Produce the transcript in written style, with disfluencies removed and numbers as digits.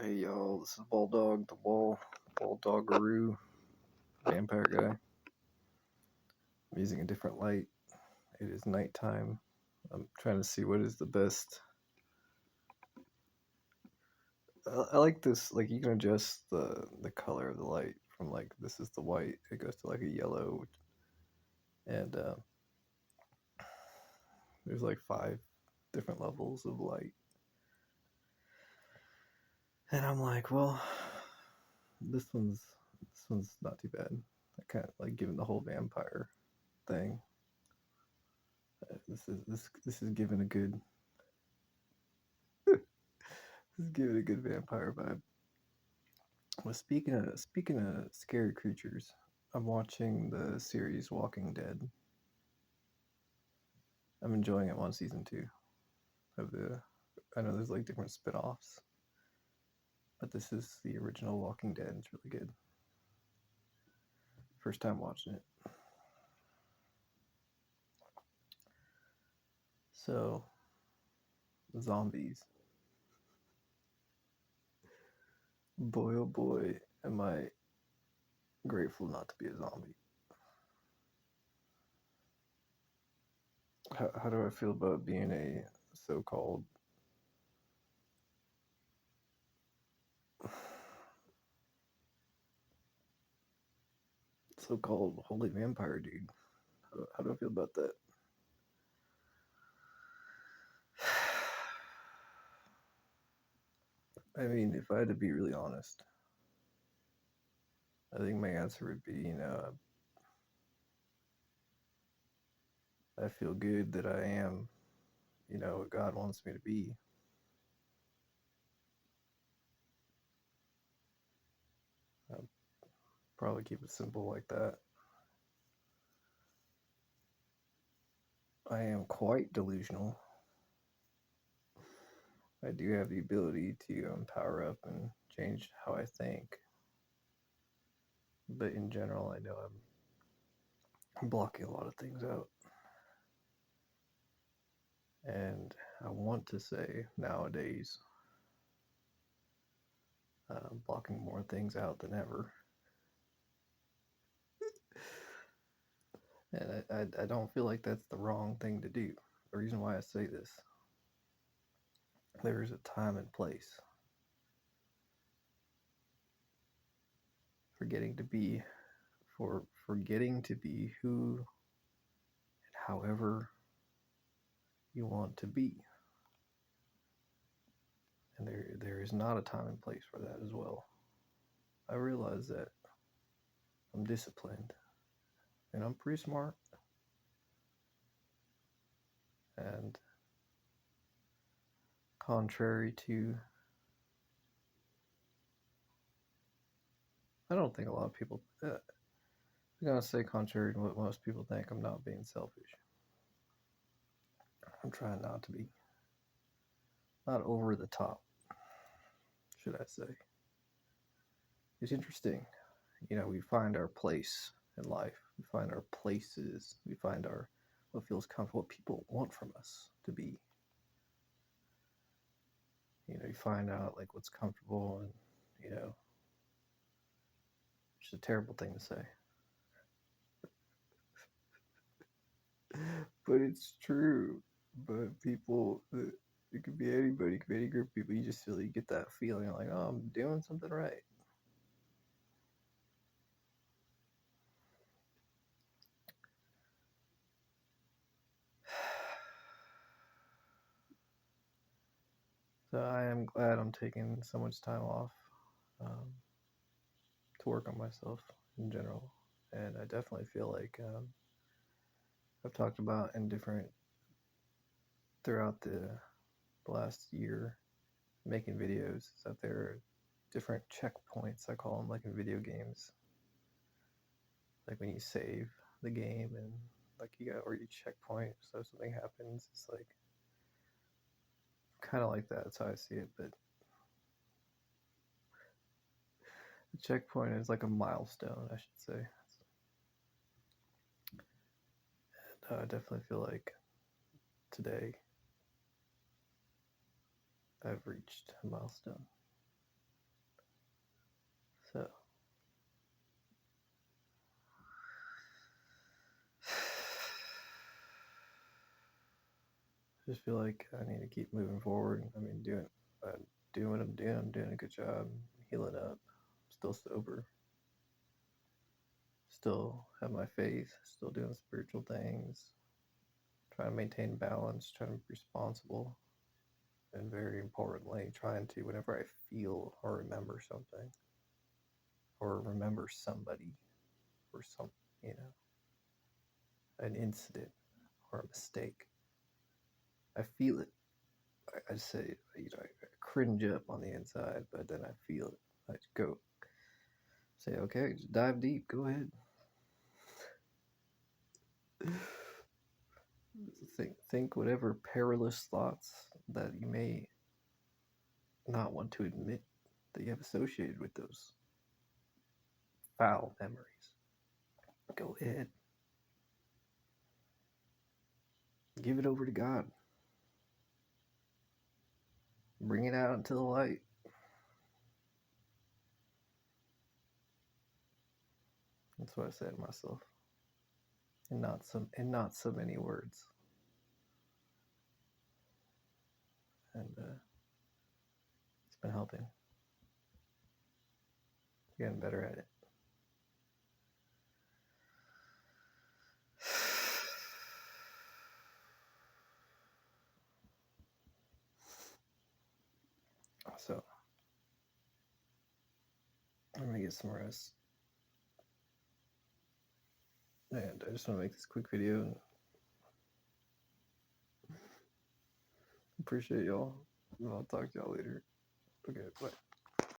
Hey y'all, this is Bulldog, the Bulldoggaroo, vampire guy. I'm using a different light. It is nighttime. I'm trying to see what is the best. I like this. Like you can adjust the color of the light from like this is the white. It goes to like a yellow, and there's like 5 different levels of light. And I'm like, well, this one's not too bad. I kind of like given the whole vampire thing. This is giving a good this is giving a good vampire vibe. Well, speaking of scary creatures, I'm watching the series Walking Dead. I'm enjoying it. On season 2 of the. I know there's like different spin-offs, but this is the original Walking Dead. It's really good. First time watching it. So, zombies. Boy, oh boy, am I grateful not to be a zombie. How do I feel about being a so-called so-called holy vampire dude? How do I feel about that? I mean, if I had to be really honest, I think my answer would be, I feel good that I am, what God wants me to be. I'll probably keep it simple like that. I am quite delusional. I do have the ability to power up and change how I think. But in general, I know I'm blocking a lot of things out. And I want to say nowadays, I'm blocking more things out than ever. And I don't feel like that's the wrong thing to do. The reason why I say this, there is a time and place for getting to be who and however you want to be. And there is not a time and place for that as well. I realize that I'm disciplined and I'm pretty smart, and contrary to, I don't think a lot of people, I'm gonna say contrary to what most people think, I'm not being selfish. I'm trying not to be. Not over the top, should I say. It's interesting. We find our place in life. We find our places. We find what feels comfortable, what people want from us to be. You find out like what's comfortable, and it's a terrible thing to say. But it's true. But people, it could be anybody, it could be any group of people. You just feel, you get that feeling like, oh, I'm doing something right. So I am glad I'm taking so much time off to work on myself in general. And I definitely feel like I've talked about throughout the last year making videos, is that there are different checkpoints, I call them, like in video games. Like when you save the game and like you got, or you checkpoint, so if something happens, it's like kind of like that. That's how I see it. But the checkpoint is like a milestone, I should say. And I definitely feel like today I've reached a milestone. So I just feel like I need to keep moving forward. I mean, doing what I'm doing. I'm doing a good job, healing up. Still sober. Still have my faith. Still doing spiritual things. Trying to maintain balance. Trying to be responsible. And very importantly, trying to, whenever I feel or remember something, or remember somebody, or you know, an incident or a mistake, I feel it. I say, I cringe up on the inside, but then I feel it. I go say, okay, just dive deep. Go ahead. Think whatever perilous thoughts that you may not want to admit that you have associated with those foul memories. Go ahead. Give it over to God. Bring it out into the light. That's what I say to myself. And not so many words. And it's been helping. Getting better at it. So I'm gonna get some rest. And I just want to make this quick video and appreciate y'all. And I'll talk to y'all later. Okay, bye.